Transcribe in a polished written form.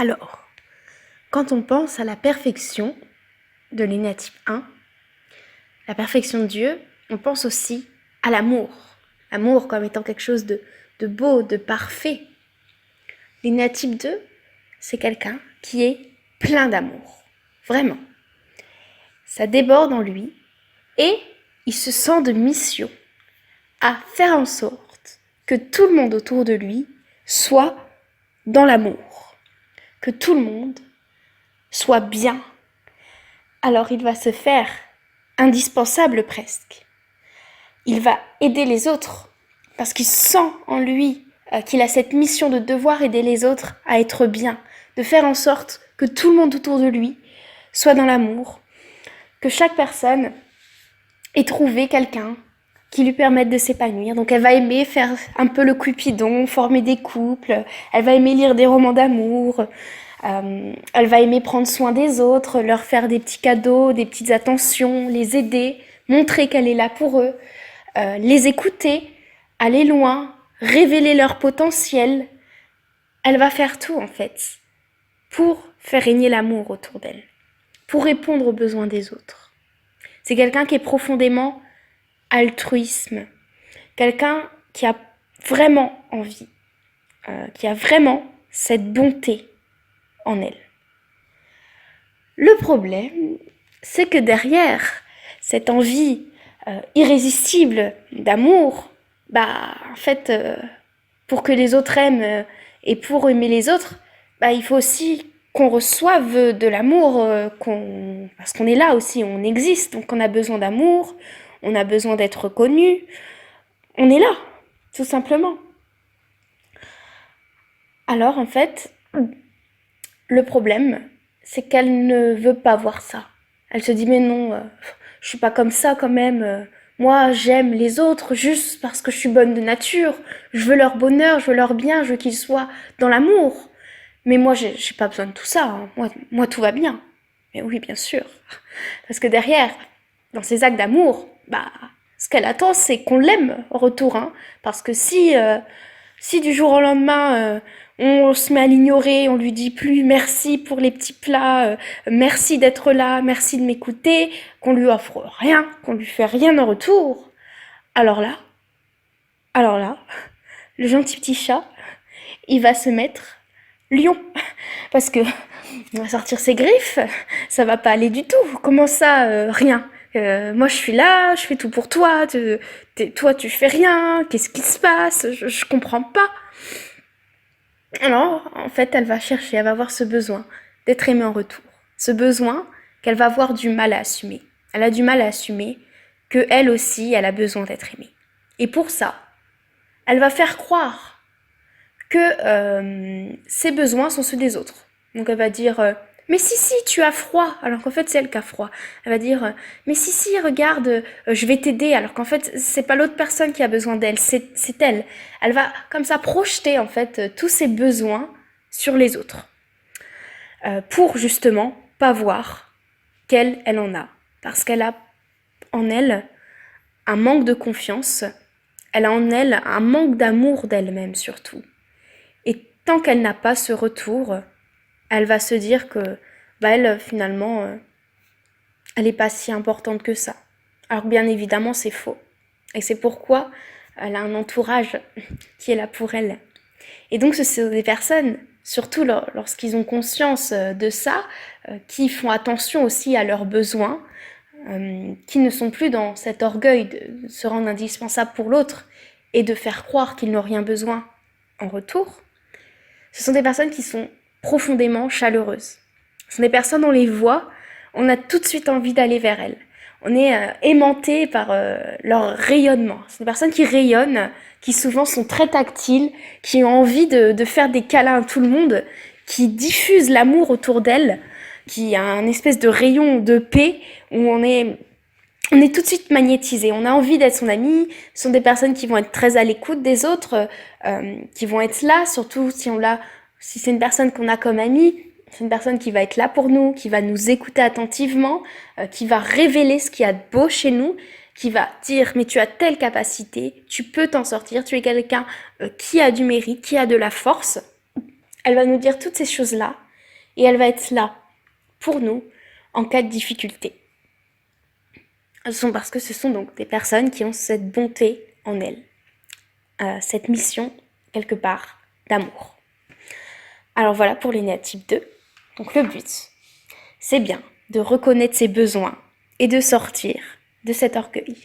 Alors, quand on pense à la perfection de l'énéatype 1, la perfection de Dieu, on pense aussi à l'amour. L'amour comme étant quelque chose de beau, de parfait. L'énéatype 2, c'est quelqu'un qui est plein d'amour. Vraiment. Ça déborde en lui et il se sent de mission à faire en sorte que tout le monde autour de lui soit dans l'amour. Que tout le monde soit bien. Alors il va se faire indispensable presque. Il va aider les autres parce qu'il sent en lui qu'il a cette mission de devoir aider les autres à être bien, de faire en sorte que tout le monde autour de lui soit dans l'amour, que chaque personne ait trouvé quelqu'un qui lui permette de s'épanouir. Donc elle va aimer faire un peu le cupidon, former des couples, elle va aimer lire des romans d'amour, elle va aimer prendre soin des autres, leur faire des petits cadeaux, des petites attentions, les aider, montrer qu'elle est là pour eux, les écouter, aller loin, révéler leur potentiel. Elle va faire tout en fait pour faire régner l'amour autour d'elle, pour répondre aux besoins des autres. C'est quelqu'un qui est profondément altruisme, quelqu'un qui a vraiment envie, qui a vraiment cette bonté en elle. Le problème, c'est que derrière cette envie irrésistible d'amour, en fait, pour que les autres aiment et pour aimer les autres, il faut aussi qu'on reçoive de l'amour, parce qu'on est là aussi, on existe, donc on a besoin d'amour, on a besoin d'être reconnu, on est là, tout simplement. Alors en fait, le problème, c'est qu'elle ne veut pas voir ça. Elle se dit mais non, je suis pas comme ça quand même. Moi, j'aime les autres juste parce que je suis bonne de nature. Je veux leur bonheur, je veux leur bien, je veux qu'ils soient dans l'amour. Mais moi, j'ai pas besoin de tout ça. Hein. Moi, tout va bien. Mais oui, bien sûr. Parce que derrière, dans ces actes d'amour, ce qu'elle attend, c'est qu'on l'aime en retour. Hein. Parce que si du jour au lendemain, on se met à l'ignorer, on lui dit plus merci pour les petits plats, merci d'être là, merci de m'écouter, qu'on lui offre rien, qu'on lui fait rien en retour, alors là, le gentil petit chat, il va se mettre lion. Parce que il va sortir ses griffes, ça va pas aller du tout. Comment ça, rien? Moi je suis là, je fais tout pour toi, toi tu fais rien, qu'est-ce qui se passe? Je comprends pas. Alors, en fait, elle va chercher, elle va avoir ce besoin d'être aimée en retour. Ce besoin qu'elle va avoir du mal à assumer. Elle a du mal à assumer que elle aussi, elle a besoin d'être aimée. Et pour ça, elle va faire croire que ses besoins sont ceux des autres. Donc elle va dire mais si, tu as froid, alors qu'en fait c'est elle qui a froid. Elle va dire mais si, regarde, je vais t'aider, alors qu'en fait c'est pas l'autre personne qui a besoin d'elle, c'est elle. Elle va comme ça projeter en fait tous ses besoins sur les autres. Pour justement pas voir qu'elle en a. Parce qu'elle a en elle un manque de confiance, elle a en elle un manque d'amour d'elle-même surtout. Et tant qu'elle n'a pas ce retour, elle va se dire que, elle, finalement, elle n'est pas si importante que ça. Alors bien évidemment, c'est faux. Et c'est pourquoi elle a un entourage qui est là pour elle. Et donc, ce sont des personnes, surtout lorsqu'ils ont conscience de ça, qui font attention aussi à leurs besoins, qui ne sont plus dans cet orgueil de se rendre indispensable pour l'autre et de faire croire qu'ils n'ont rien besoin en retour. Ce sont des personnes qui sont profondément chaleureuses. Ce sont des personnes, on les voit, on a tout de suite envie d'aller vers elles. On est aimanté par leur rayonnement. Ce sont des personnes qui rayonnent, qui souvent sont très tactiles, qui ont envie de faire des câlins à tout le monde, qui diffusent l'amour autour d'elles, qui a un espèce de rayon de paix où on est tout de suite magnétisé, on a envie d'être son ami. Ce sont des personnes qui vont être très à l'écoute des autres, qui vont être là, surtout si c'est une personne qu'on a comme amie, c'est une personne qui va être là pour nous, qui va nous écouter attentivement, qui va révéler ce qu'il y a de beau chez nous, qui va dire mais tu as telle capacité, tu peux t'en sortir, tu es quelqu'un qui a du mérite, qui a de la force. Elle va nous dire toutes ces choses-là et elle va être là pour nous en cas de difficulté. Parce que ce sont donc des personnes qui ont cette bonté en elles, cette mission, quelque part, d'amour. Alors voilà pour les type 2. Donc le but, c'est bien de reconnaître ses besoins et de sortir de cet orgueil.